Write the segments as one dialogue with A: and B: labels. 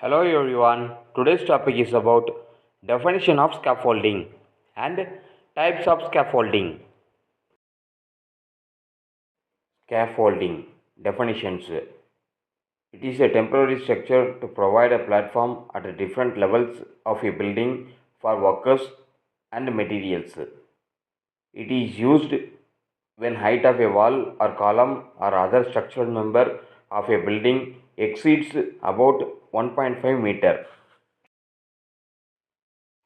A: Hello everyone. Today's topic is about definition of scaffolding and types of scaffolding. Scaffolding definitions. It is a temporary structure to provide a platform at different levels of a building for workers and materials. It is used when height of a wall or column or other structural member of a building exceeds about 1.5 meter.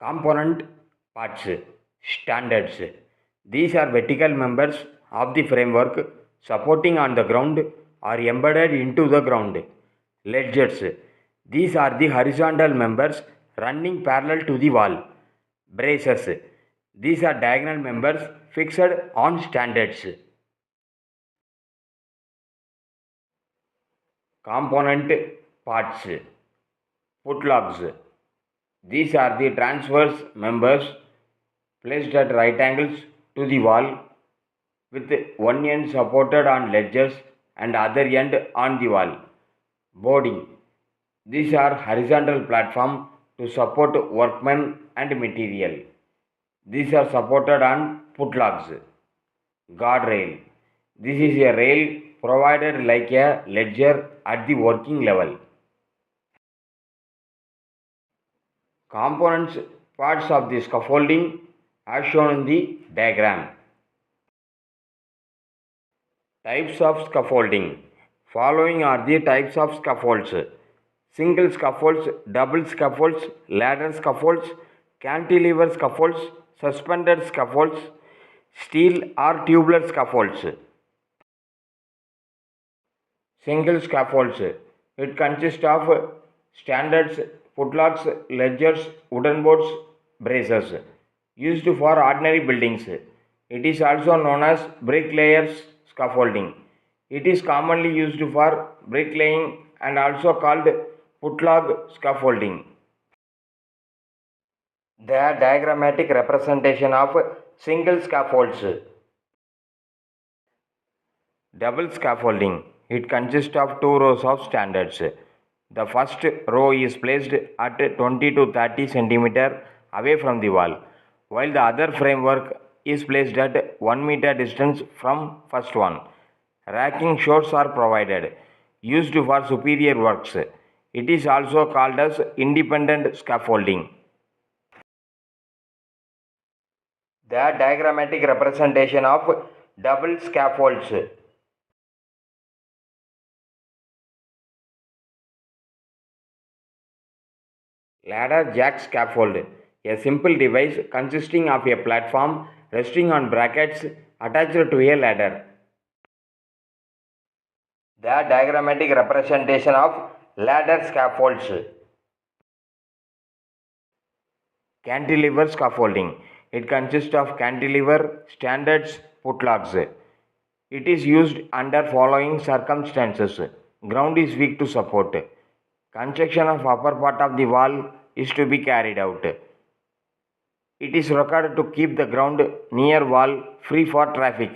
A: Component parts. Standards. These are vertical members of the framework supporting on the ground or embedded into the ground. Ledgers. These are the horizontal members running parallel to the wall. Braces. These are diagonal members fixed on standards. Component parts. Footlogs. These are the transverse members placed at right angles to the wall with one end supported on ledges and other end on the wall. Boarding. These are horizontal platform to support workmen and material. These are supported on footlogs. Guardrail. This is a rail provided like a ledger at the working level. Components parts of the scaffolding as shown in the diagram. Types of scaffolding. Following are the types of scaffolds: single scaffolds, double scaffolds, ladder scaffolds, cantilever scaffolds, suspended scaffolds, steel or tubular scaffolds. Single scaffolds. It consists of standards, footlogs, ledgers, wooden boards, braces. Used for ordinary buildings. It is also known as bricklayers scaffolding. It is commonly used for bricklaying and also called footlog scaffolding. They are diagrammatic representation of single scaffolds. Double scaffolding. It consists of two rows of standards. The first row is placed at 20 to 30 cm away from the wall, while the other framework is placed at 1 meter distance from first one. Racking shores are provided, used for superior works. It is also called as independent scaffolding. The diagrammatic representation of double scaffolds. Ladder jack scaffold, a simple device consisting of a platform resting on brackets attached to a ladder. The diagrammatic representation of ladder scaffolds. Cantilever scaffolding. It consists of cantilever, standards, footlogs. It is used under following circumstances. Ground is weak to support. Construction of upper part of the wall is to be carried out. It is required to keep the ground near wall free for traffic.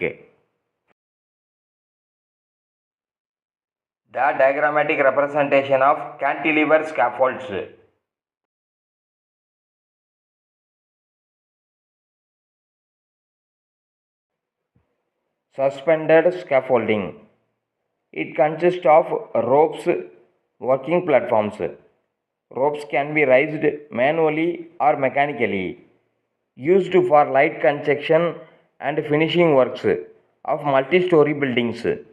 A: The diagrammatic representation of cantilever scaffolds. Suspended scaffolding. It consists of ropes, working platforms. Ropes can be raised manually or mechanically, used for light construction and finishing works of multi-story buildings. The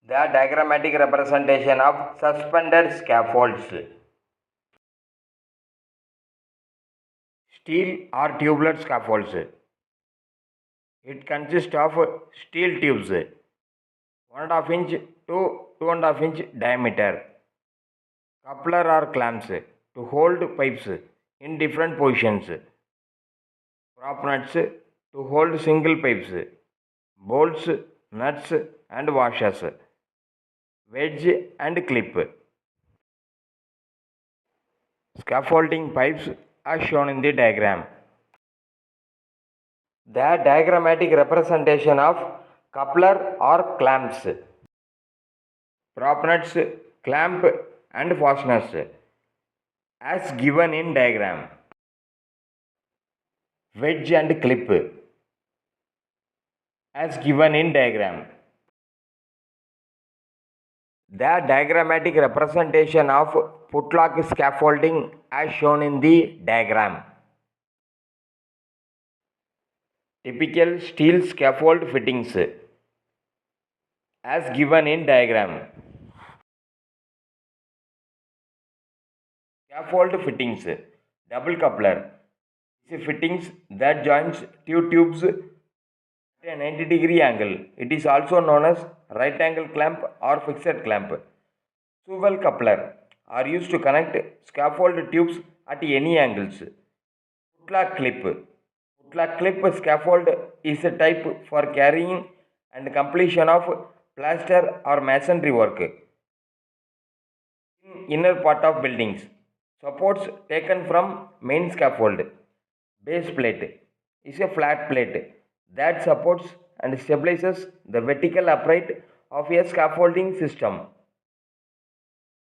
A: diagrammatic representation of suspended scaffolds. Steel or tubular scaffolds. It consists of steel tubes 1.5 inch to 2.5 inch diameter, coupler or clamps to hold pipes in different positions, prop nuts to hold single pipes, bolts, nuts and washers, wedge and clip. Scaffolding pipes are shown in the diagram. The diagrammatic representation of coupler or clamps. Prop nuts clamp and fasteners as given in diagram. Wedge and clip as given in diagram. The diagrammatic representation of footlock scaffolding as shown in the diagram. Typical steel scaffold fittings as given in diagram. Scaffold fittings. Double coupler is fittings that joins two tubes at a 90-degree angle. It is also known as right angle clamp or fixed clamp. Swivel coupler are used to connect scaffold tubes at any angles. Footlock clip. Footlock clip scaffold is a type for carrying and completion of plaster or masonry work in inner part of buildings. Supports taken from main scaffold. Base plate is a flat plate that supports and stabilizes the vertical upright of a scaffolding system.